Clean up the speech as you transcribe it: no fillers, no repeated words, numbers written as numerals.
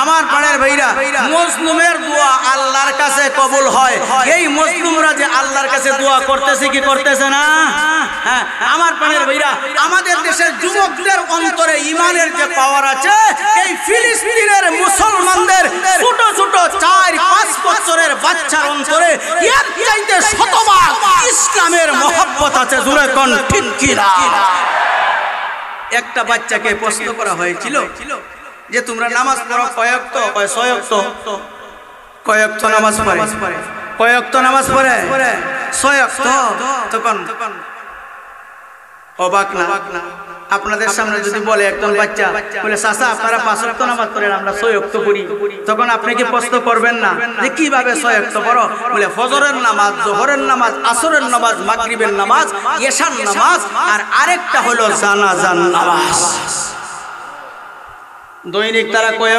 আমার প্রাণের ভাইরা, মজলুমের দোয়া আল্লাহর কাছে কবুল হয়। এই মজলুমরা যে আল্লাহর কাছে দোয়া করতেছে কি করতেছে না? হ্যাঁ, আমার প্রাণের ভাইরা, আমাদের দেশের যুবকদের অন্তরে ইমানের যে পাওয়ার আছে, এই ফিলিস্তিনের মুসলমানদের ছোট ছোট 4-5 বছরের বাচ্চার অন্তরে এর চাইতে শতভাগ ইসলামের মহব্বত আছে। জোরে কোন ঠিক কি না? একটা বাচ্চাকে প্রশ্ন করা হয়েছিল যে তোমরা নামাজ পড়ো কয়েকত? কয় ছয়ক্ত। কয়েকত নামাজ পড়ে? কয়েকত নামাজ পড়ে? ছয়ক্ত। তখন অবাক না? আপনাদের সামনে যদি বলে একজন বাচ্চা বলে চাচা আপনারা 5 ওয়াক্ত নামাজ পড়েন, আমরা 6 ওয়াক্ত পড়ি, তখন আপনি কি প্রশ্ন করবেন না যে কিভাবে 6 ওয়াক্ত পড়ো? বলে ফজরের নামাজ, জোহরের নামাজ, আসরের নামাজ, মাগরিবের নামাজ, এশার নামাজ, আর আরেকটা হলো জানাজার নামাজ। দৈনিক তারা কয়েক